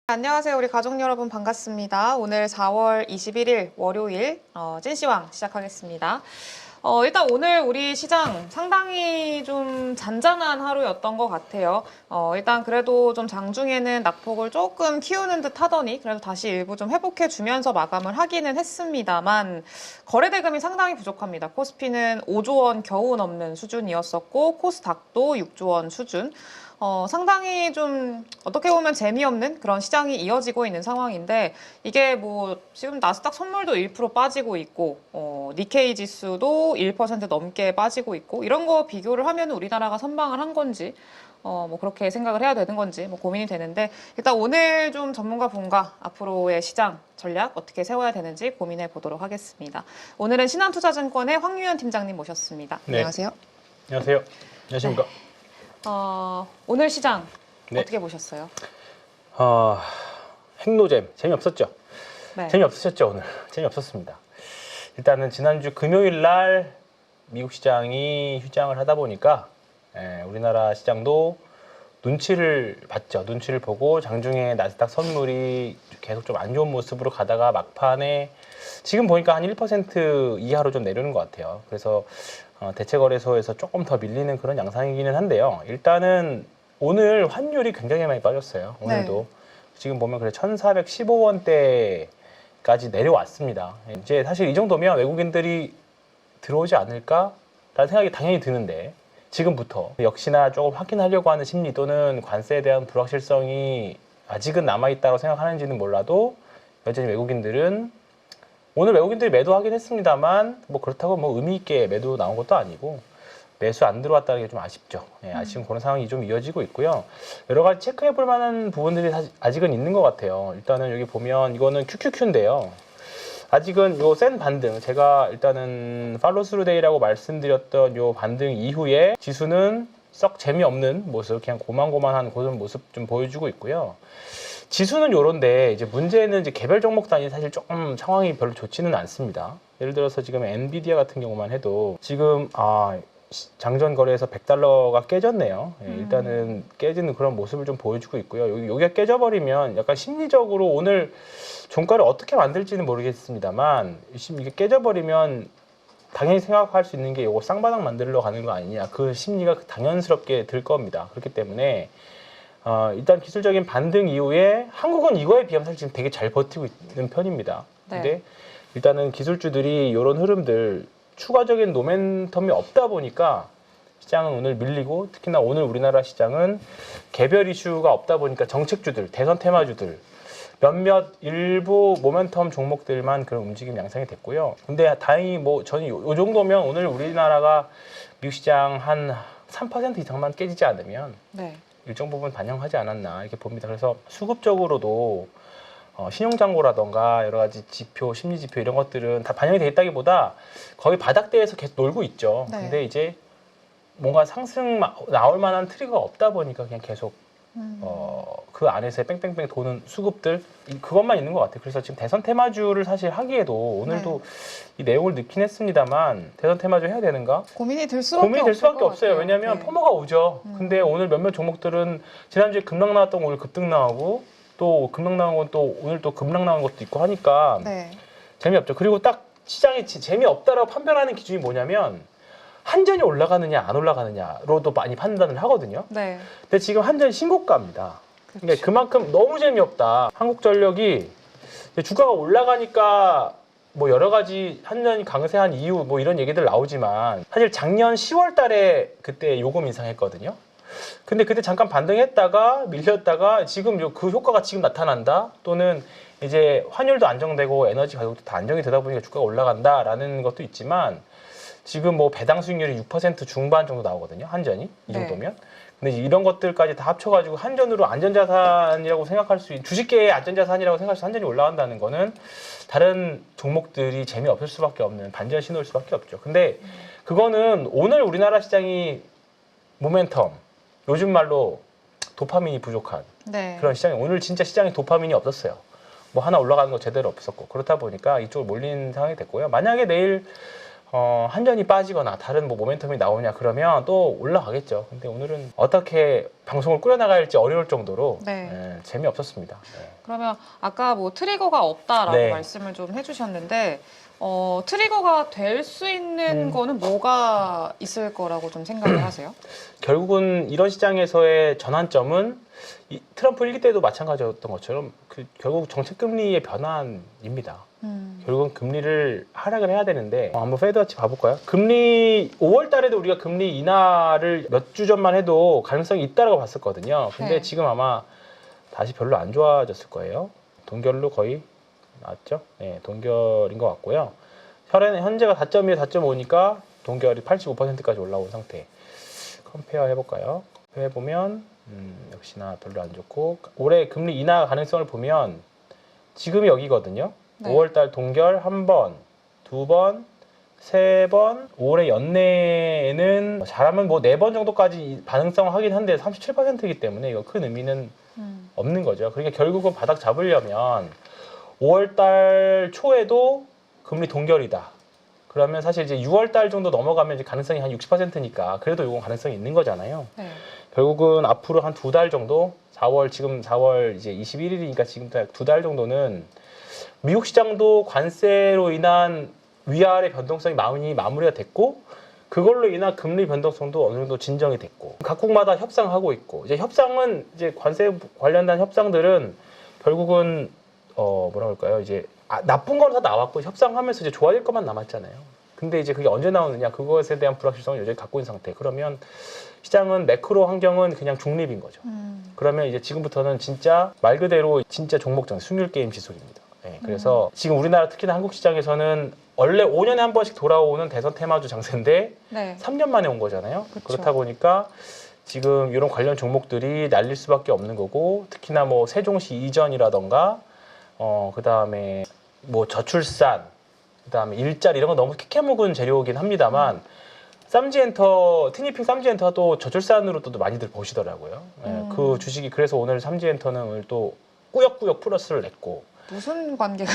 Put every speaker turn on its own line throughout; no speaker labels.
안녕하세요. 우리 가족 여러분 반갑습니다. 오늘 4월 21일 월요일 찐시황 시작하겠습니다. 일단 오늘 우리 시장 상당히 좀 잔잔한 하루였던 것 같아요. 일단 그래도 좀 장중에는 낙폭을 조금 키우는 듯 하더니 그래도 다시 일부 좀 회복해주면서 마감을 하기는 했습니다만 거래대금이 상당히 부족합니다. 코스피는 5조 원 겨우 넘는 수준이었었고 코스닥도 6조 원 수준. 상당히 좀 어떻게 보면 재미없는 그런 시장이 이어지고 있는 상황인데 이게 뭐 지금 나스닥 선물도 1% 빠지고 있고 니케이 지수도 1% 넘게 빠지고 있고 이런 거 비교를 하면 우리나라가 선방을 한 건지 뭐 그렇게 생각을 해야 되는 건지 뭐 고민이 되는데 일단 오늘 좀 전문가 분과 앞으로의 시장 전략 어떻게 세워야 되는지 고민해 보도록 하겠습니다. 오늘은 신한투자증권의 황유연 팀장님 모셨습니다.
네.
안녕하세요.
안녕하세요. 안녕하십니까.
네. 오늘 시장
네.
어떻게 보셨어요?
핵노잼 재미없었죠?
네.
재미없으셨죠 오늘? 재미없었습니다. 일단은 지난주 금요일 날 미국 시장이 휴장을 하다 보니까 우리나라 시장도 눈치를 봤죠. 눈치를 보고 장중에 나스닥 선물이 계속 좀 안 좋은 모습으로 가다가 막판에 지금 보니까 한 1% 이하로 좀 내려오는 것 같아요. 그래서 대체거래소에서 조금 더 밀리는 그런 양상이기는 한데요. 일단은 오늘 환율이 굉장히 많이 빠졌어요. 오늘도.
네.
지금 보면 그래 1,415원대까지 내려왔습니다. 이제 사실 이 정도면 외국인들이 들어오지 않을까라는 생각이 당연히 드는데 지금부터 역시나 조금 확인하려고 하는 심리 또는 관세에 대한 불확실성이 아직은 남아있다고 생각하는지는 몰라도 여전히 외국인들은 오늘 외국인들이 매도하긴 했습니다만 뭐 그렇다고 뭐 의미 있게 매도 나온 것도 아니고 매수 안 들어왔다는 게 좀 아쉽죠. 아쉬운 그런 상황이 좀 이어지고 있고요. 여러 가지 체크해 볼 만한 부분들이 아직은 있는 것 같아요. 일단은 여기 보면 이거는 QQQ인데요. 아직은 요 센 반등, 제가 일단은 팔로스루 데이라고 말씀드렸던 요 반등 이후에 지수는 썩 재미없는 모습, 그냥 고만고만한 그런 모습 좀 보여주고 있고요. 지수는 요런데 이제 문제는 이제 개별 종목 단위 사실 조금 상황이 별로 좋지는 않습니다. 예를 들어서 지금 엔비디아 같은 경우만 해도 지금 장전 거래에서 $100가 깨졌네요. 일단은 깨지는 그런 모습을 좀 보여주고 있고요. 여기가 깨져버리면 약간 심리적으로 오늘 종가를 어떻게 만들지는 모르겠습니다만 이게 깨져버리면 당연히 생각할 수 있는 게 이거 쌍바닥 만들러 가는 거 아니냐, 그 심리가 당연스럽게 들 겁니다. 그렇기 때문에 일단 기술적인 반등 이후에 한국은 이거에 비하면 사실 지금 되게 잘 버티고 있는 편입니다.
네.
근데 일단은 기술주들이 이런 흐름들 추가적인 모멘텀이 없다 보니까 시장은 오늘 밀리고, 특히나 오늘 우리나라 시장은 개별 이슈가 없다 보니까 정책주들, 대선 테마주들 몇몇 일부 모멘텀 종목들만 그런 움직임 양상이 됐고요. 근데 다행히 뭐 저는 요 정도면 오늘 우리나라가 미국 시장 한 3% 이상만 깨지지 않으면
네.
일정 부분 반영하지 않았나 이렇게 봅니다. 그래서 수급적으로도 신용잔고라던가 여러 가지 지표, 심리지표 이런 것들은 다 반영이 돼 있다기보다 거의 바닥대에서 계속 놀고 있죠.
네.
근데 이제 뭔가 상승 나올 만한 트리거가 없다 보니까 그냥 계속 그 안에서 뺑뺑뺑 도는 수급들 그것만 있는 것 같아요. 그래서 지금 대선 테마주를 사실 하기에도 오늘도 이 내용을 넣긴 했습니다만 대선 테마주 해야 되는가?
고민이 될 수밖에
없어요. 왜냐하면
네.
포모가 오죠. 근데 오늘 몇몇 종목들은 지난주에 급락 나왔던 거 오늘 급등 나오고 또 급락 나온 건 또 오늘 또 급락 나온 것도 있고 하니까
네.
재미없죠. 그리고 딱 시장이 재미없다라고 판별하는 기준이 뭐냐면 한전이 올라가느냐 안 올라가느냐로도 많이 판단을 하거든요.
네.
근데 지금 한전 신고가입니다. 그러니까 그만큼 너무 재미없다. 한국전력이 주가가 올라가니까 뭐 여러 가지 한전이 강세한 이유 뭐 이런 얘기들 나오지만 사실 작년 10월 달에 그때 요금 인상했거든요. 근데 그때 잠깐 반등했다가 밀렸다가 지금 그 효과가 지금 나타난다, 또는 이제 환율도 안정되고 에너지 가격도 다 안정이 되다 보니까 주가가 올라간다라는 것도 있지만 지금 뭐 배당 수익률이 6% 중반 정도 나오거든요. 한전이 이 정도면. 근데 이런 것들까지 다 합쳐가지고 한전으로 안전자산이라고 생각할 수 있는, 주식계의 안전자산이라고 생각해서 한전이 올라간다는 거는 다른 종목들이 재미없을 수밖에 없는 반전 신호일 수밖에 없죠. 근데 그거는 오늘 우리나라 시장이 모멘텀, 요즘 말로 도파민이 부족한
네.
그런 시장이, 오늘 진짜 시장에 도파민이 없었어요. 뭐 하나 올라가는 거 제대로 없었고, 그렇다 보니까 이쪽으로 몰리는 상황이 됐고요. 만약에 내일 한전이 빠지거나 다른 뭐 모멘텀이 나오냐 그러면 또 올라가겠죠. 근데 오늘은 어떻게 방송을 꾸려나갈지 어려울 정도로
네.
재미없었습니다. 네.
그러면 아까 뭐 트리거가 없다라고
네.
말씀을 좀 해주셨는데 트리거가 될 수 있는 거는 뭐가 있을 거라고 좀 생각을 하세요?
결국은 이런 시장에서의 전환점은 트럼프 1기 때도 마찬가지였던 것처럼 결국 정책 금리의 변환입니다. 결국은 금리를 하락을 해야 되는데 한번 페드워치 봐볼까요? 금리 5월 달에도 우리가 금리 인하를 몇 주 전만 해도 가능성이 있다라고 봤었거든요. 근데
네.
지금 아마 다시 별로 안 좋아졌을 거예요. 동결로 거의 나왔죠? 네, 동결인 것 같고요. 현재가 4.2에 4.5니까 동결이 85%까지 올라온 상태. 컴페어 해볼까요? 해보면 역시나 별로 안 좋고 올해 금리 인하 가능성을 보면 지금이 여기거든요.
네.
5월달 동결 1번, 2번, 3번, 올해 연내에는 잘하면 뭐 4번 정도까지 반응성 하긴 한데 37%이기 때문에 이거 큰 의미는 없는 거죠. 그러니까 결국은 바닥 잡으려면 5월달 초에도 금리 동결이다. 그러면 사실 이제 6월달 정도 넘어가면 이제 가능성이 한 60%니까 그래도 이건 가능성이 있는 거잖아요.
네.
결국은 앞으로 한 2달 정도, 지금 4월 이제 21일이니까 지금 2달 정도는 미국 시장도 관세로 인한 위아래 변동성이 많이 마무리가 됐고 그걸로 인한 금리 변동성도 어느 정도 진정이 됐고 각국마다 협상하고 있고 이제 협상은 이제 관세 관련된 협상들은 결국은 뭐라 그럴까요? 이제 나쁜 건 다 나왔고 협상하면서 이제 좋아질 것만 남았잖아요. 근데 이제 그게 언제 나오느냐 그것에 대한 불확실성을 여전히 갖고 있는 상태. 그러면 시장은 매크로 환경은 그냥 중립인 거죠. 그러면 이제 지금부터는 진짜 말 그대로 진짜 종목장 승률 게임 지속입니다. 네, 그래서 지금 우리나라 특히나 한국 시장에서는 원래 5년에 한 번씩 돌아오는 대선 테마주 장세인데
네.
3년 만에 온 거잖아요.
그쵸.
그렇다 보니까 지금 이런 관련 종목들이 날릴 수밖에 없는 거고 특히나 뭐 세종시 이전이라던가 그다음에 뭐 저출산 그다음에 일자리 이런 거 너무 캐캐묵은 재료이긴 합니다만 삼지엔터 티니핑 삼지엔터도 저출산으로 또 많이들 보시더라고요. 예, 그 주식이 그래서 오늘 삼지엔터는 오늘 또 꾸역꾸역 플러스를 냈고
무슨 관계가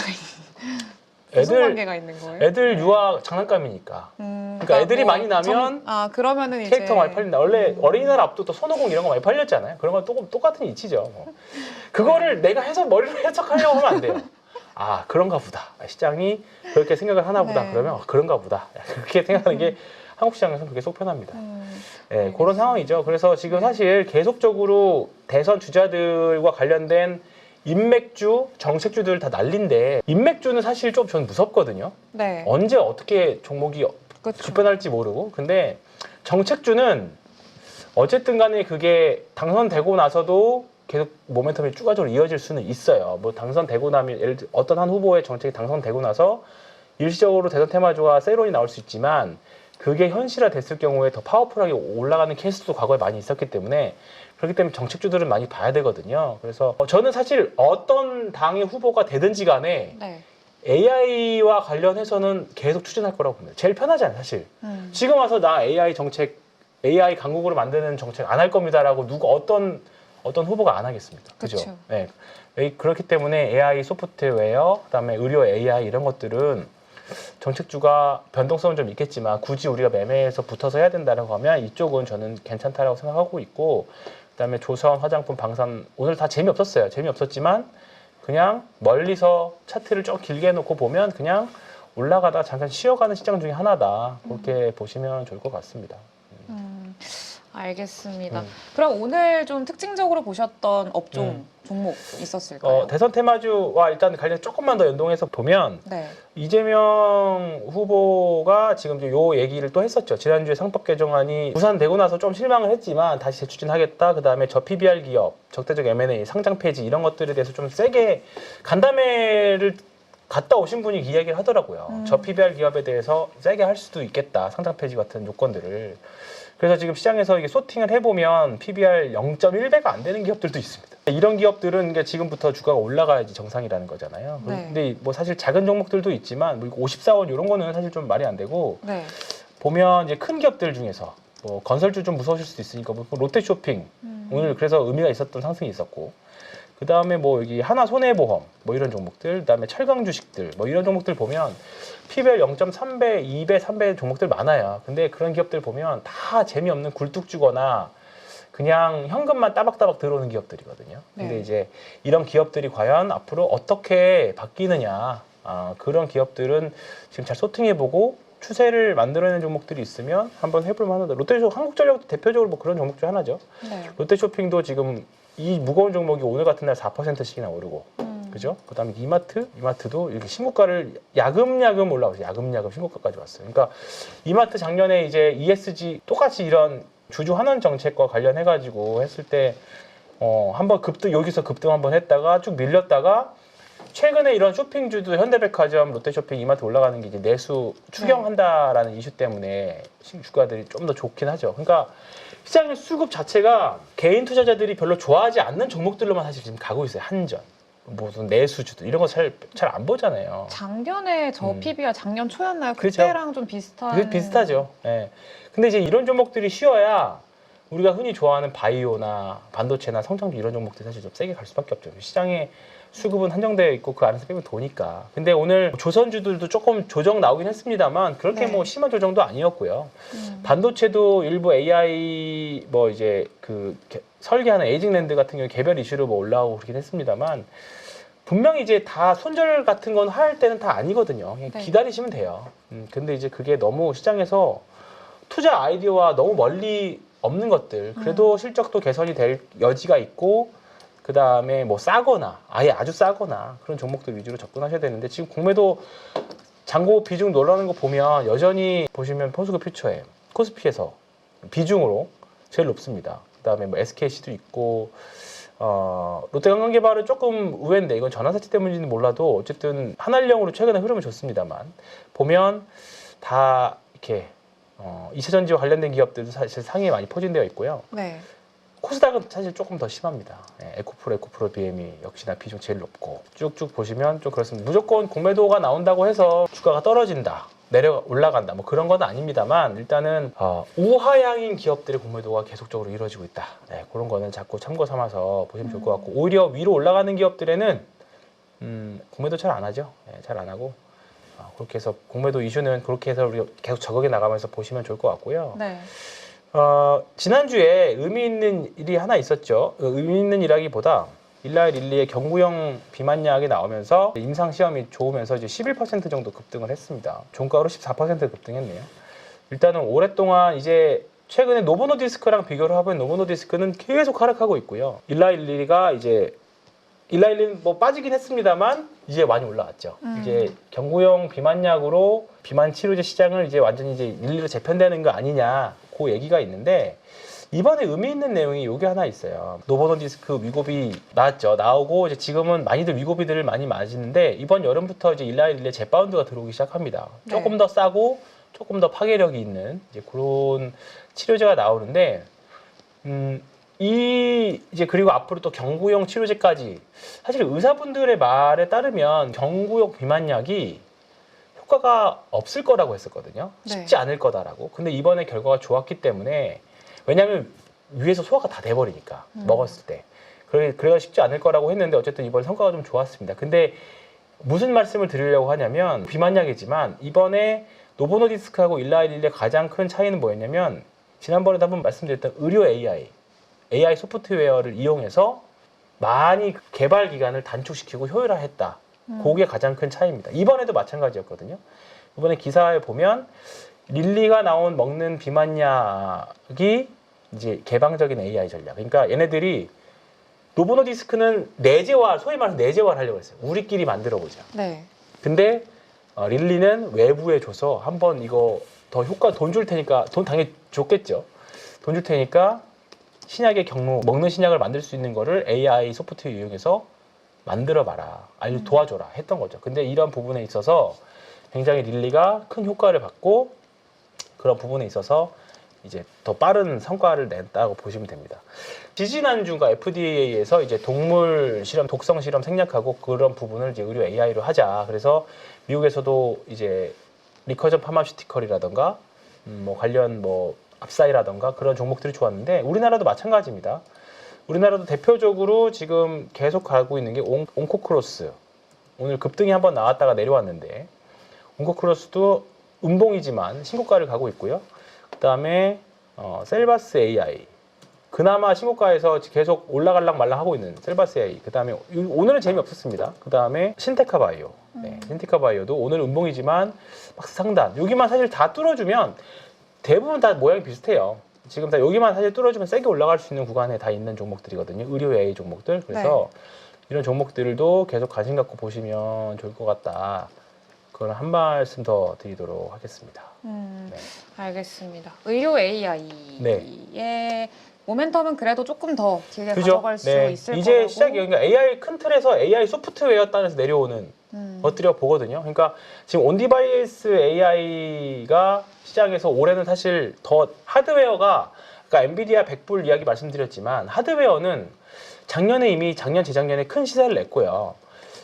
무슨 관계가 있는 거예요?
애들 유아 장난감이니까. 그러니까 애들이 많이 나면
그러면은
캐릭터
이제
많이 팔린다. 원래 어린이날 앞도 또 손오공 이런 거 많이 팔렸잖아요. 그런 건 똑같은 이치죠. 뭐. 그거를 내가 해서 머리로 해석하려고 하면 안 돼요. 아 그런가 보다. 시장이 그렇게 생각을 하나 보다.
네.
그러면 그런가 보다. 그렇게 생각하는 게 한국 시장에서는 그게 속 편합니다. 네, 그런 상황이죠. 그래서 지금 사실 계속적으로 대선 주자들과 관련된 인맥주, 정책주들 다 난린데 인맥주는 사실 좀 저는 무섭거든요.
네.
언제 어떻게 종목이
그쵸.
급변할지 모르고 근데 정책주는 어쨌든 간에 그게 당선되고 나서도 계속 모멘텀이 추가적으로 이어질 수는 있어요. 뭐 당선되고 나면 예를 들어 어떤 한 후보의 정책이 당선되고 나서 일시적으로 대선 테마주가 세론이 나올 수 있지만 그게 현실화 됐을 경우에 더 파워풀하게 올라가는 케이스도 과거에 많이 있었기 때문에 그렇기 때문에 정책주들은 많이 봐야 되거든요. 그래서 저는 사실 어떤 당의 후보가 되든지 간에
네.
AI와 관련해서는 계속 추진할 거라고 봅니다. 제일 편하잖아요, 사실. 지금 와서 나 AI 정책, AI 강국으로 만드는 정책 안 할 겁니다라고 어떤 후보가 안 하겠습니까? 그죠?
그쵸.
네. 그렇기 때문에 AI 소프트웨어, 그다음에 의료 AI 이런 것들은 정책주가 변동성은 좀 있겠지만 굳이 우리가 매매에서 붙어서 해야 된다는 거면 이쪽은 저는 괜찮다라고 생각하고 있고 그다음에 조선, 화장품, 방산 오늘 다 재미없었어요. 재미없었지만 그냥 멀리서 차트를 좀 길게 해놓고 보면 그냥 올라가다가 잠깐 쉬어가는 시장 중에 하나다. 그렇게 보시면 좋을 것 같습니다.
알겠습니다. 그럼 오늘 좀 특징적으로 보셨던 업종, 종목 있었을까요?
대선 테마주와 일단 관련 조금만 더 연동해서 보면
네.
이재명 후보가 지금 이제 요 얘기를 또 했었죠. 지난주에 상법 개정안이 무산되고 나서 좀 실망을 했지만 다시 재추진하겠다. 그다음에 저 PBR 기업, 적대적 M&A, 상장 폐지 이런 것들에 대해서 좀 세게 간담회를 갔다 오신 분이 이야기를 하더라고요. 저 PBR 기업에 대해서 세게 할 수도 있겠다. 상장 폐지 같은 요건들을. 그래서 지금 시장에서 이게 소팅을 해보면 PBR 0.1배가 안 되는 기업들도 있습니다. 이런 기업들은 지금부터 주가가 올라가야지 정상이라는 거잖아요.
네.
근데 뭐 사실 작은 종목들도 있지만 뭐 54원 이런 거는 사실 좀 말이 안 되고
네.
보면 이제 큰 기업들 중에서 뭐 건설주 좀 무서우실 수도 있으니까 뭐 롯데쇼핑 오늘 그래서 의미가 있었던 상승이 있었고 그 다음에 뭐 여기 하나 손해보험 뭐 이런 종목들, 그 다음에 철강 주식들 뭐 이런 종목들 보면 P별 0.3배, 2배, 3배 종목들 많아요. 근데 그런 기업들 보면 다 재미없는 굴뚝주거나 그냥 현금만 따박따박 들어오는 기업들이거든요. 근데
네.
이제 이런 기업들이 과연 앞으로 어떻게 바뀌느냐, 그런 기업들은 지금 잘 소팅해보고 추세를 만들어내는 종목들이 있으면 한번 해볼 만하다. 롯데쇼, 한국전력도 대표적으로 뭐 그런 종목 중 하나죠.
네.
롯데쇼핑도 지금 이 무거운 종목이 오늘 같은 날 4%씩이나 오르고, 그죠? 그다음에 이마트도 이렇게 신고가를 야금야금 올라오죠. 야금야금 신고가까지 왔어요. 그러니까 이마트 작년에 이제 ESG 똑같이 이런 주주 환원 정책과 관련해가지고 했을 때 한번 여기서 급등 한번 했다가 쭉 밀렸다가 최근에 이런 쇼핑주도 현대백화점, 롯데쇼핑, 이마트 올라가는 게 이제 내수 추경한다라는 이슈 때문에 주가들이 좀 더 좋긴 하죠. 그러니까 시장의 수급 자체가 개인 투자자들이 별로 좋아하지 않는 종목들로만 사실 지금 가고 있어요. 한전, 무슨 내수주도 이런 거 잘 안 보잖아요.
작년에 저 PBR 작년 초였나요?
그렇죠.
그때랑 좀 비슷한.
그게 비슷하죠. 예. 근데 이제 이런 종목들이 쉬어야 우리가 흔히 좋아하는 바이오나 반도체나 성장주 이런 종목들이 사실 좀 세게 갈 수밖에 없죠. 시장에 수급은 한정되어 있고 그 안에서 빼면 도니까. 근데 오늘 조선주들도 조금 조정 나오긴 했습니다만 그렇게
네.
뭐 심한 조정도 아니었고요. 반도체도 일부 AI 뭐 이제 그 설계하는 에이징랜드 같은 경우 개별 이슈로 뭐 올라오고 그러긴 했습니다만 분명히 이제 다 손절 같은 건 할 때는 다 아니거든요. 그냥
네.
기다리시면 돼요. 근데 이제 그게 너무 시장에서 투자 아이디어와 너무 멀리 없는 것들, 그래도 실적도 개선이 될 여지가 있고, 그 다음에 뭐 싸거나, 아예 아주 싸거나, 그런 종목들 위주로 접근하셔야 되는데, 지금 공매도 잔고 비중 놀라는 거 보면, 여전히 보시면 포스코 퓨처에, 코스피에서 비중으로 제일 높습니다. 그 다음에 뭐 SKC도 있고, 롯데관광개발은 조금 우회인데, 이건 전환사채 때문인지는 몰라도, 어쨌든 한알령으로 최근에 흐름은 좋습니다만, 보면 다 이렇게, 2차전지와 관련된 기업들도 사실 상위에 많이 포진되어 있고요.
네.
코스닥은 사실 조금 더 심합니다. 에코프로 BM이 역시나 비중 제일 높고 쭉쭉 보시면 좀 그렇습니다. 무조건 공매도가 나온다고 해서 주가가 떨어진다, 올라간다 뭐 그런 건 아닙니다만 일단은 우하향인 기업들의 공매도가 계속적으로 이루어지고 있다. 그런 거는 자꾸 참고 삼아서 보시면 좋을 것 같고 오히려 위로 올라가는 기업들에는 공매도 잘 안 하죠. 잘 안 하고 그렇게 해서 공매도 이슈는 그렇게 해서 우리가 계속 적응해 나가면서 보시면 좋을 것 같고요.
네.
지난주에 의미 있는 일이 하나 있었죠. 의미 있는 일하기보다 일라이 릴리의 경구형 비만약이 나오면서 임상 시험이 좋으면서 이제 11% 정도 급등을 했습니다. 종가로 14% 급등했네요. 일단은 오랫동안 이제 최근에 노보노디스크랑 비교를 해보면 노보노디스크는 계속 하락하고 있고요. 일라이 릴리는 뭐 빠지긴 했습니다만 이제 많이 올라왔죠. 이제 경구형 비만약으로 비만 치료제 시장을 이제 완전히 이제 릴리로 재편되는 거 아니냐, 그 얘기가 있는데 이번에 의미 있는 내용이 여기 하나 있어요. 노보노디스크 위고비 나오고 이제 지금은 많이들 위고비들을 많이 맞이는데 이번 여름부터 이제 일라이 릴리의 재바운드가 들어오기 시작합니다.
네.
조금 더 싸고 조금 더 파괴력이 있는 이제 그런 치료제가 나오는데 이제 그리고 앞으로 또 경구용 치료제까지 사실 의사분들의 말에 따르면 경구용 비만약이 효과가 없을 거라고 했었거든요.
네.
쉽지 않을 거다라고. 근데 이번에 결과가 좋았기 때문에 왜냐하면 위에서 소화가 다 돼버리니까 먹었을 때 그래가 쉽지 않을 거라고 했는데 어쨌든 이번 성과가 좀 좋았습니다. 근데 무슨 말씀을 드리려고 하냐면 비만약이지만 이번에 노보노디스크하고 일라이 릴리의 가장 큰 차이는 뭐였냐면 지난번에도 한번 말씀드렸던 의료 AI 소프트웨어를 이용해서 많이 개발 기간을 단축시키고 효율화했다. 그게 가장 큰 차이입니다. 이번에도 마찬가지였거든요. 이번에 기사에 보면 릴리가 나온 먹는 비만약이 이제 개방적인 AI 전략. 그러니까 얘네들이 노보노디스크는 소위 말해서 내재화를 하려고 했어요. 우리끼리 만들어보자.
네.
근데 릴리는 외부에 줘서 한번 이거 더 돈 줄 테니까, 돈 당연히 줬겠죠. 돈 줄 테니까 신약의 먹는 신약을 만들 수 있는 거를 AI 소프트웨어 이용해서 만들어봐라, 도와줘라 했던 거죠. 근데 이런 부분에 있어서 굉장히 릴리가 큰 효과를 받고 그런 부분에 있어서 이제 더 빠른 성과를 냈다고 보시면 됩니다. 지지난주가 FDA에서 이제 동물 실험, 독성 실험 생략하고 그런 부분을 이제 의료 AI로 하자. 미국에서도 이제 리커전 파마슈티컬이라던가 뭐 관련 뭐 압사이라던가 그런 종목들이 좋았는데 우리나라도 마찬가지입니다. 우리나라도 대표적으로 지금 계속 가고 있는 게 온코크로스. 오늘 급등이 한번 나왔다가 내려왔는데 온코크로스도 음봉이지만 신고가를 가고 있고요. 그다음에 셀바스 AI. 그나마 신고가에서 계속 올라갈랑 말랑 하고 있는 셀바스 AI. 그다음에 오늘은 재미없었습니다. 그다음에 신테카 바이오. 네, 신테카 바이오도 오늘 음봉이지만 박스 상단. 여기만 사실 다 뚫어주면 대부분 다 모양이 비슷해요. 지금 다 여기만 사실 뚫어주면 세게 올라갈 수 있는 구간에 다 있는 종목들이거든요. 의료 AI 종목들. 그래서 이런 종목들도 계속 관심 갖고 보시면 좋을 것 같다. 그걸 한 말씀 더 드리도록 하겠습니다. 네.
알겠습니다. 의료 AI의 모멘텀은 그래도 조금 더 길게
그죠?
가져갈 수 있을
이제
거라고.
시작이에요. 그러니까 AI 큰 틀에서 AI 소프트웨어 단에서 내려오는 것들이라고 보거든요. 그러니까 지금 온디바이스 AI가 시장에서 올해는 사실 더 하드웨어가, 그러니까 엔비디아 100불 이야기 말씀드렸지만 하드웨어는 작년에 이미 재작년에 큰 시세를 냈고요.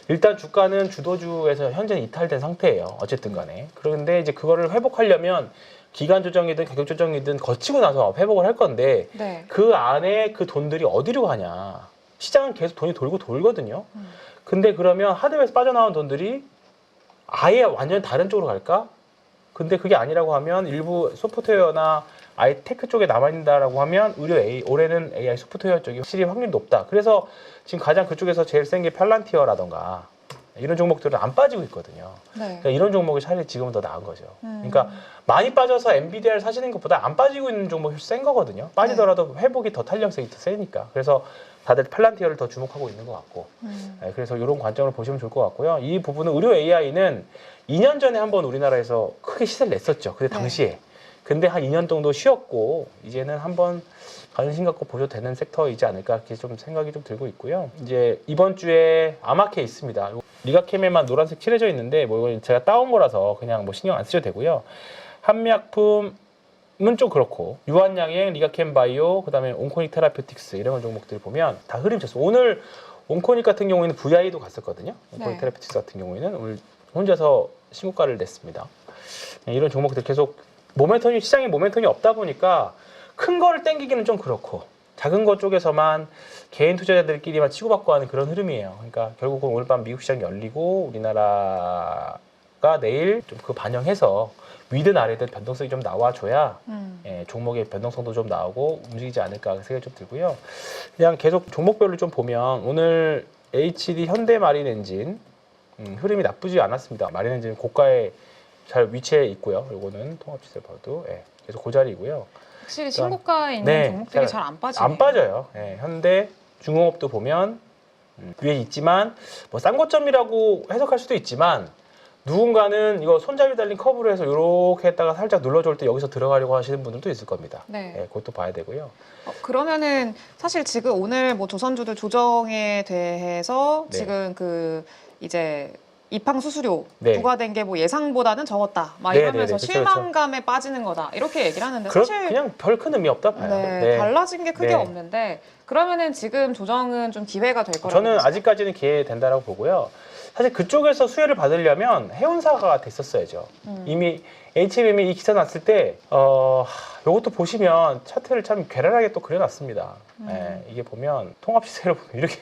일단 주가는 주도주에서 현재 이탈된 상태예요. 어쨌든 간에. 그런데 이제 그거를 회복하려면 기간 조정이든 가격 조정이든 거치고 나서 회복을 할 건데
네.
그 안에 그 돈들이 어디로 가냐. 시장은 계속 돈이 돌고 돌거든요. 근데 그러면 하드웨어에서 빠져나온 돈들이 아예 완전 다른 쪽으로 갈까? 근데 그게 아니라고 하면 일부 소프트웨어나 아예 테크 쪽에 남아있다라고 하면 의료 AI, 올해는 AI 소프트웨어 쪽이 확실히 확률이 높다. 그래서 지금 가장 그쪽에서 제일 센 게 팔란티어라던가 이런 종목들은 안 빠지고 있거든요.
네.
그러니까 이런 종목이 차라리 지금은 더 나은 거죠. 그러니까 많이 빠져서 엔비디아를 사시는 것보다 안 빠지고 있는 종목이 센 거거든요. 빠지더라도 회복이 더 탄력성이 더 세니까. 그래서 다들 팔란티어를 더 주목하고 있는 것 같고. 네, 그래서 이런 관점으로 보시면 좋을 것 같고요. 이 부분은 의료 AI는 2년 전에 한번 우리나라에서 크게 시세를 냈었죠. 그때 당시에. 근데 한 2년 정도 쉬었고 이제는 한번 관심 갖고 보셔도 되는 섹터이지 않을까 이렇게 좀 생각이 좀 들고 있고요. 이제 이번 주에 아마케 있습니다. 리가캠에만 노란색 칠해져 있는데 뭐 이건 제가 따온 거라서 그냥 뭐 신경 안 쓰셔도 되고요. 한미약품은 좀 그렇고 유한양행, 리가캠 바이오, 그다음에 온코닉 테라피틱스 이런 종목들 보면 다 흐름 쳤어요. 오늘 온코닉 같은 경우에는 VI도 갔었거든요. 온코닉 테라피틱스 같은 경우에는 오늘 혼자서 신고가를 냈습니다. 이런 종목들 계속 모멘텀이, 시장에 모멘텀이 없다 보니까 큰 거를 땡기기는 좀 그렇고 작은 거 쪽에서만 개인 투자자들끼리만 치고받고 하는 그런 흐름이에요. 그러니까 결국은 오늘 밤 미국 시장이 열리고 우리나라가 내일 좀 그 반영해서 위든 아래든 변동성이 좀 나와줘야 종목의 변동성도 좀 나오고 움직이지 않을까 생각이 좀 들고요. 그냥 계속 종목별로 좀 보면 오늘 HD 현대마린엔진 흐름이 나쁘지 않았습니다. 마린엔진 고가에 잘 위치해 있고요. 요거는 통합시세 봐도 계속 그 자리이고요.
확실히 신고가에 있는 종목들이 잘 안 빠지네요.
안 빠져요. 현대, 중공업도 보면 위에 있지만 뭐 싼 고점이라고 해석할 수도 있지만 누군가는 이거 손잡이 달린 커브로 해서 이렇게 했다가 살짝 눌러줄 때 여기서 들어가려고 하시는 분들도 있을 겁니다. 그것도 봐야 되고요.
그러면은 사실 지금 오늘 뭐 조선주들 조정에 대해서 지금 그 이제 입항 수수료 부과된 게 뭐 예상보다는 적었다. 막 이러면서
그쵸,
실망감에 빠지는 거다. 이렇게 얘기를 하는데 사실
그냥 별 큰 의미 없다 봐요.
달라진 게 크게 없는데 그러면은 지금 조정은 좀 기회가 될 거라고
저는 아직까지는 기회 된다라고 보고요. 사실 그쪽에서 수혜를 받으려면 해운사가 됐었어야죠. 이미 HMM이 이 기사 났을 때 이것도 보시면 차트를 참 괴랄하게 또 그려놨습니다. 이게 보면 통합시세로 보면 이렇게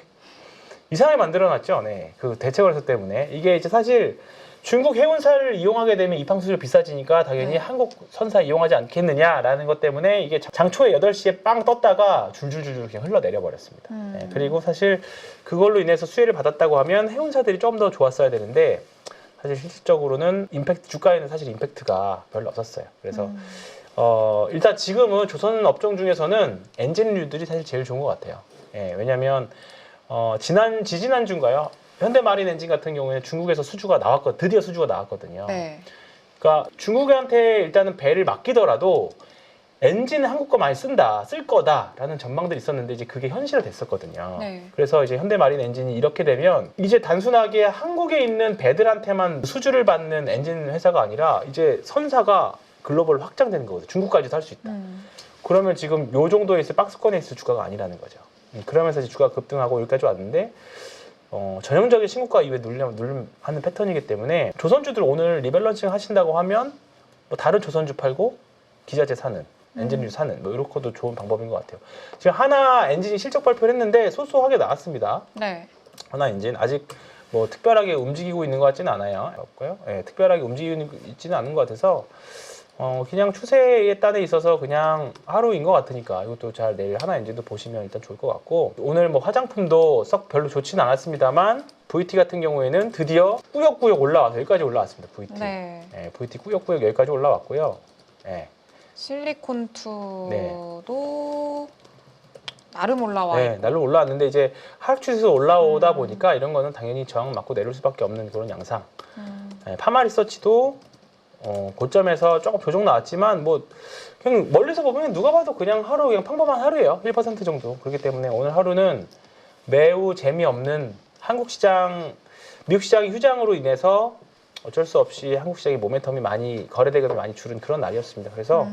이상하게 만들어놨죠. 그 대체 거래소 때문에. 이게 이제 사실 중국 해운사를 이용하게 되면 입항수수료 비싸지니까 당연히 한국 선사 이용하지 않겠느냐라는 것 때문에 이게 장초에 8시에 빵 떴다가 줄줄줄줄 그냥 흘러내려 버렸습니다. 그리고 사실 그걸로 인해서 수혜를 받았다고 하면 해운사들이 좀 더 좋았어야 되는데 사실 실질적으로는 임팩트, 주가에는 사실 임팩트가 별로 없었어요. 그래서 일단 지금은 조선 업종 중에서는 엔진류들이 사실 제일 좋은 것 같아요. 왜냐면 지지난주인가요? 현대마린엔진 같은 경우에는 중국에서 드디어 수주가 나왔거든요. 그러니까 중국한테 일단은 배를 맡기더라도 엔진은 한국 거 많이 쓸 거다라는 전망들이 있었는데 이제 그게 현실화 됐었거든요. 그래서 이제 현대마린엔진이 이렇게 되면 이제 단순하게 한국에 있는 배들한테만 수주를 받는 엔진 회사가 아니라 이제 선사가 글로벌 확장되는 거거든요. 중국까지도 할 수 있다. 그러면 지금 요 정도에 있을 박스권에 있을 주가가 아니라는 거죠. 그러면서 이제 주가가 급등하고 여기까지 왔는데 전형적인 신고가 이후에 하는 패턴이기 때문에 조선주들 오늘 리밸런싱 하신다고 하면 뭐 다른 조선주 팔고 기자재 사는 엔진을 사는 뭐 이런 것도 좋은 방법인 것 같아요. 지금 하나 엔진이 실적 발표를 했는데 소소하게 나왔습니다.
네.
하나 엔진 아직 뭐 특별하게 움직이고 있는 것 같지는 않아요. 없고요. 예, 특별하게 움직이고 있지는 않은 것 같아서 그냥 추세에 딴에 있어서 그냥 하루인 것 같으니까 이것도 잘 내일 하나 엔진도 보시면 일단 좋을 것 같고, 오늘 뭐 화장품도 썩 별로 좋지는 않았습니다만 VT 같은 경우에는 드디어 꾸역꾸역 올라와서 여기까지 올라왔습니다. VT.
네.
예, VT 꾸역꾸역 여기까지 올라왔고요. 예.
실리콘2도 나름 올라와
네,
있고.
날로 올라왔는데 이제 하락 추세에서 올라오다 보니까 이런 거는 당연히 저항 맞고 내릴 수밖에 없는 그런 양상. 네, 파마리서치도 고점에서 조금 조정 나왔지만 뭐 그냥 멀리서 보면 누가 봐도 그냥 하루 그냥 평범한 하루예요. 1% 정도. 그렇기 때문에 오늘 하루는 매우 재미없는 한국 시장, 미국 시장이 휴장으로 인해서 어쩔 수 없이 한국 시장의 모멘텀이 많이 거래 대금이 많이 줄은 그런 날이었습니다. 그래서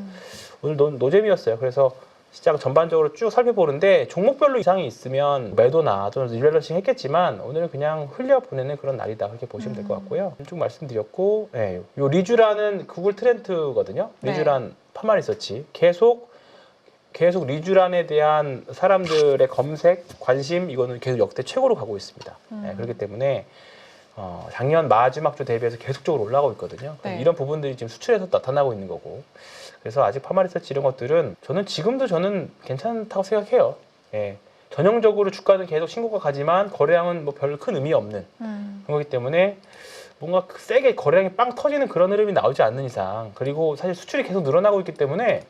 오늘 노잼이었어요. 그래서 시장 전반적으로 쭉 살펴보는데 종목별로 이상이 있으면 매도나 또는 리밸런싱 했겠지만 오늘은 그냥 흘려보내는 그런 날이다, 그렇게 보시면 될 것 같고요. 쭉 말씀드렸고, 네, 요 리쥬란은 구글 트렌드거든요. 리쥬란 파마리서치 계속 리쥬란에 대한 사람들의 검색 관심 이거는 계속 역대 최고로 가고 있습니다. 네, 그렇기 때문에 작년 마지막 주 대비해서 계속적으로 올라가고 있거든요.
네.
이런 부분들이 지금 수출에서 나타나고 있는 거고, 그래서 아직 파마리서치 이런 것들은 저는 괜찮다고 생각해요. 예. 전형적으로 주가는 계속 신고가 가지만 거래량은 뭐 별 큰 의미 없는 그런 거기 때문에 뭔가 세게 거래량이 빵 터지는 그런 흐름이 나오지 않는 이상, 그리고 사실 수출이 계속 늘어나고 있기 때문에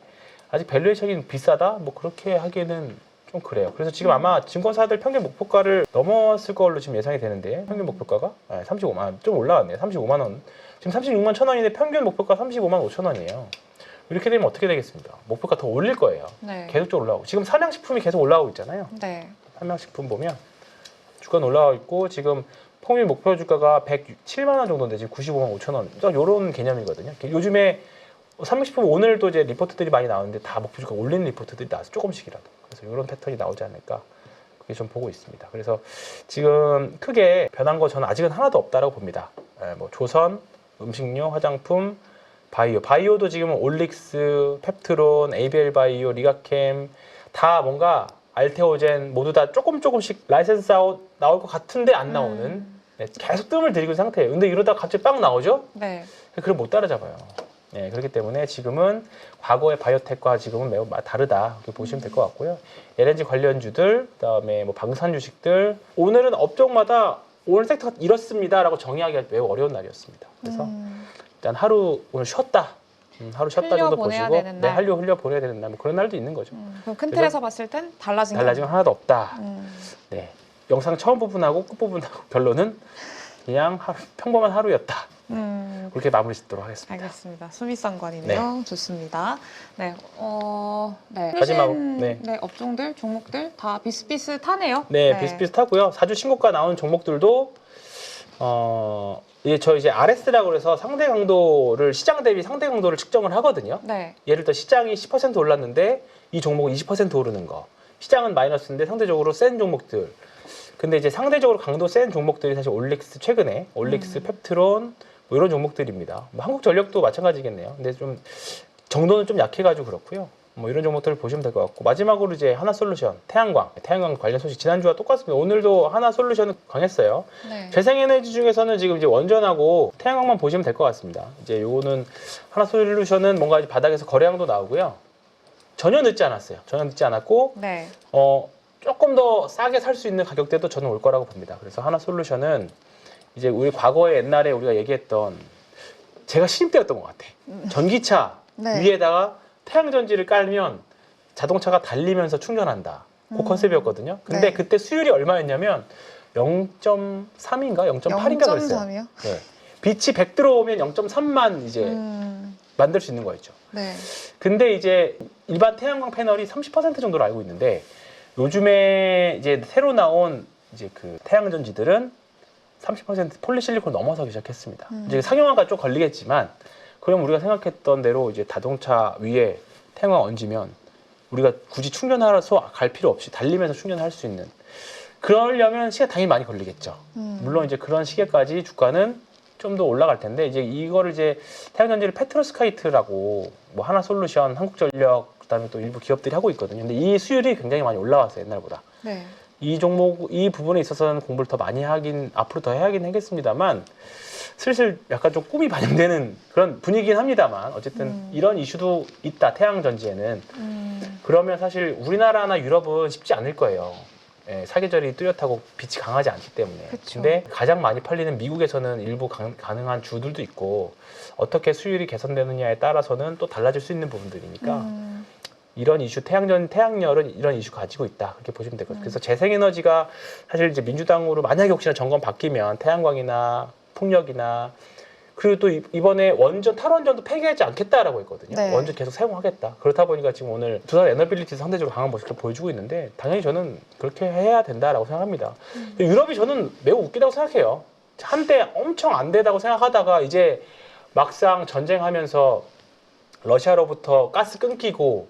아직 밸류에이션이 비싸다? 뭐 그렇게 하기에는 좀 그래요. 그래서 지금 아마 증권사들 평균 목표가를 넘었을 걸로 지금 예상이 되는데, 평균 목표가가 35만 원, 좀 올라왔네요. 35만 원. 지금 36만 1천 원인데 평균 목표가 35만 5천 원이에요. 이렇게 되면 어떻게 되겠습니까? 목표가 더 올릴 거예요.
네.
계속적으로 올라오고. 지금 삼양식품이 계속 올라오고 있잖아요.
네.
삼양식품 보면 주가는 올라가고 있고, 지금 평균 목표 주가가 107만 원 정도인데 지금 95만 5천 원. 이런 개념이거든요. 요즘에 삼양식품 오늘도 이제 리포트들이 많이 나오는데 다 목표 주가 올리는 리포트들이 나와서 조금씩이라도. 그래서 이런 패턴이 나오지 않을까, 그게 좀 보고 있습니다. 그래서 지금 크게 변한 거 저는 아직은 하나도 없다라고 봅니다. 뭐 조선, 음식료, 화장품, 바이오도 지금은 올릭스, 펩트론, ABL 바이오, 리가캠 다 뭔가 알테오젠 모두 다 조금씩 라이센스 아웃 나올 것 같은데 안 나오는, 네, 계속 뜸을 들이고 있는 상태예요. 근데 이러다가 갑자기 빵 나오죠?
네.
그걸 못 따라잡아요. 네, 그렇기 때문에 지금은 과거의 바이오텍과 지금은 매우 다르다, 이렇게 보시면 될 것 같고요. LNG 관련주들, 그다음에 뭐 방산 주식들, 오늘은 업종마다 오늘 섹터가 이렇습니다라고 정의하기가 매우 어려운 날이었습니다. 그래서 일단 하루 오늘 쉬었다. 하루 쉬었다 정도 보시고, 네, 한류 흘려 보내야 되는 날, 뭐 그런 날도 있는 거죠.
그럼 큰 틀에서 봤을 땐 달라진
건 하나도 없다.
게
네, 영상 처음 부분하고 끝 부분하고 결론은 그냥 평범한 하루였다. 그렇게 마무리 짓도록 하겠습니다.
알겠습니다. 수미상관이네요. 네. 좋습니다. 네, 네.
마지막으로,
네, 업종들, 종목들 다 비슷비슷하네요.
네, 비슷비슷하고요. 4주 신고가 나온 종목들도 이제 RS라고 해서 상대 강도를, 시장 대비 상대 강도를 측정을 하거든요.
네.
예를 들어 시장이 10% 올랐는데 이 종목은 20% 오르는 거. 시장은 마이너스인데 상대적으로 센 종목들. 근데 이제 상대적으로 강도 센 종목들이 사실 올릭스, 최근에 올릭스, 펩트론 뭐 이런 종목들입니다. 뭐 한국전력도 마찬가지겠네요. 근데 좀 정도는 좀 약해가지고 그렇고요. 뭐 이런 종목들을 보시면 될 것 같고, 마지막으로 이제 하나솔루션, 태양광 관련 소식 지난주와 똑같습니다. 오늘도 하나솔루션은 강했어요.
네.
재생에너지 중에서는 지금 이제 원전하고 태양광만 보시면 될 것 같습니다. 이제 요거는 하나솔루션은 뭔가 이제 바닥에서 거래량도 나오고요. 전혀 늦지 않았어요. 전혀 늦지 않았고,
네.
조금 더 싸게 살 수 있는 가격대도 저는 올 거라고 봅니다. 그래서 하나솔루션은 이제 우리 과거에 옛날에 우리가 얘기했던, 제가 신임 때였던 것 같아. 전기차 위에다가 태양전지를 깔면 자동차가 달리면서 충전한다. 그 컨셉이었거든요. 근데 그때 수율이 얼마였냐면 0.3인가 0.8인가 그랬어요.
0.3이요?
네. 빛이 100 들어오면 0.3만 이제 만들 수 있는 거였죠.
네.
근데 이제 일반 태양광 패널이 30% 정도로 알고 있는데, 요즘에 이제 새로 나온 이제 그 태양전지들은 30% 폴리실리콘 넘어서기 시작했습니다. 이제 상용화가 좀 걸리겠지만, 그럼 우리가 생각했던 대로 이제 자동차 위에 태양광 얹으면 우리가 굳이 충전하러 갈 필요 없이 달리면서 충전할 수 있는, 그러려면 시간 당연히 많이 걸리겠죠. 물론 이제 그런 시기까지 주가는 좀 더 올라갈 텐데, 이제 이거를 이제 태양전지를 페트로스카이트라고, 뭐 하나솔루션, 한국전력, 그다음에 또 일부 기업들이 하고 있거든요. 근데 이 수율이 굉장히 많이 올라왔어요, 옛날보다.
네.
이 종목, 이 부분에 있어서는 공부를 더 많이 하긴, 앞으로 더 해야긴 하겠습니다만, 슬슬 약간 좀 꿈이 반영되는 그런 분위기긴 합니다만, 어쨌든 이런 이슈도 있다, 태양전지에는. 그러면 사실 우리나라나 유럽은 쉽지 않을 거예요. 예, 사계절이 뚜렷하고 빛이 강하지 않기 때문에.
그쵸.
근데 가장 많이 팔리는 미국에서는 일부 가능한 주들도 있고, 어떻게 수율이 개선되느냐에 따라서는 또 달라질 수 있는 부분들이니까, 이런 이슈, 태양열은 이런 이슈 가지고 있다. 그렇게 보시면 되거든요. 그래서 재생에너지가 사실 이제 민주당으로 만약에 혹시나 정권 바뀌면 태양광이나 풍력이나 그리고 또 이번에 원전, 탈원전도 폐기하지 않겠다라고 했거든요.
네.
원전 계속 사용하겠다. 그렇다 보니까 지금 오늘 두산 에너빌리티 상대적으로 강한 모습을 보여주고 있는데 당연히 저는 그렇게 해야 된다라고 생각합니다. 유럽이 저는 매우 웃기다고 생각해요. 한때 엄청 안 되다고 생각하다가 이제 막상 전쟁하면서 러시아로부터 가스 끊기고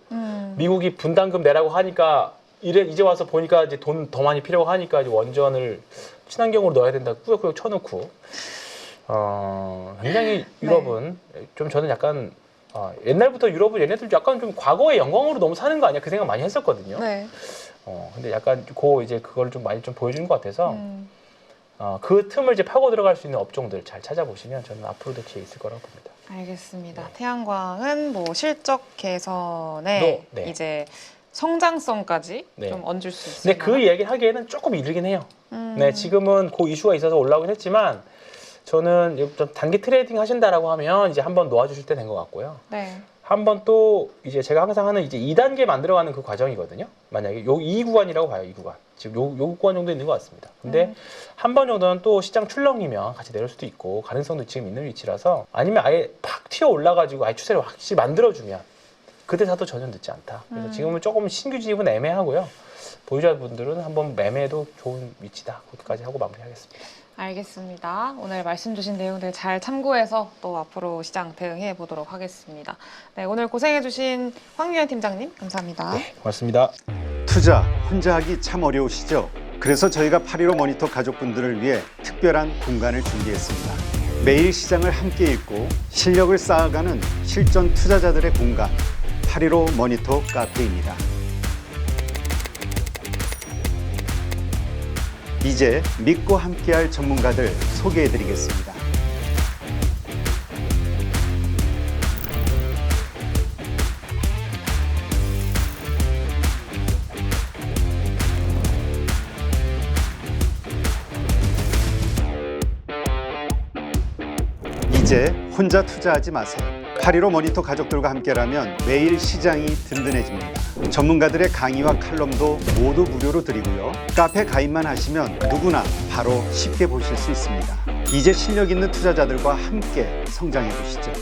미국이 분담금 내라고 하니까 이제 와서 보니까 이제 돈 더 많이 필요하고 하니까 이제 원전을 친환경으로 넣어야 된다 꾸역꾸역 쳐놓고 굉장히 유럽은 좀 저는 약간 옛날부터 유럽은 얘네들 약간 좀 과거의 영광으로 너무 사는 거 아니야 그 생각 많이 했었거든요.
네.
근데 약간 이제 그걸 좀 많이 좀 보여주는 것 같아서 그 틈을 이제 파고 들어갈 수 있는 업종들 잘 찾아보시면 저는 앞으로도 기회 있을 거라고 봅니다.
알겠습니다.
네.
태양광은 뭐 실적 개선에
네.
이제 성장성까지
네.
좀 얹을 수 있어요.
근데 그 얘기 하기에는 조금 이르긴 해요. 네, 지금은 그 이슈가 있어서 올라오긴 했지만 저는 좀 단기 트레이딩 하신다라고 하면 이제 한번 놓아주실 때 된 것 같고요.
네.
한번 또 이제 제가 항상 하는 이제 2단계 만들어가는 그 과정이거든요. 만약에 이 구간이라고 봐요, 이 구간. 지금 요 구간 정도 있는 것 같습니다. 근데 한 번 정도는 또 시장 출렁이면 같이 내릴 수도 있고 가능성도 지금 있는 위치라서 아니면 아예 팍 튀어 올라가지고 아예 추세를 확실히 만들어주면 그때 사도 전혀 늦지 않다. 그래서 지금은 조금 신규 진입은 애매하고요. 보유자분들은 한번 매매도 좋은 위치다. 그것까지 하고 마무리하겠습니다.
알겠습니다. 오늘 말씀 주신 내용들 잘 참고해서 또 앞으로 시장 대응해 보도록 하겠습니다. 네, 오늘 고생해 주신 황유현 팀장님 감사합니다.
네, 고맙습니다.
투자 혼자 하기 참 어려우시죠? 그래서 저희가 8.15 모니터 가족분들을 위해 특별한 공간을 준비했습니다. 매일 시장을 함께 읽고 실력을 쌓아가는 실전 투자자들의 공간 8.15 모니터 카페입니다. 이제 믿고 함께할 전문가들 소개해드리겠습니다. 이제 혼자 투자하지 마세요. 8.15 모니터 가족들과 함께라면 매일 시장이 든든해집니다. 전문가들의 강의와 칼럼도 모두 무료로 드리고요. 카페 가입만 하시면 누구나 바로 쉽게 보실 수 있습니다. 이제 실력 있는 투자자들과 함께 성장해 보시죠.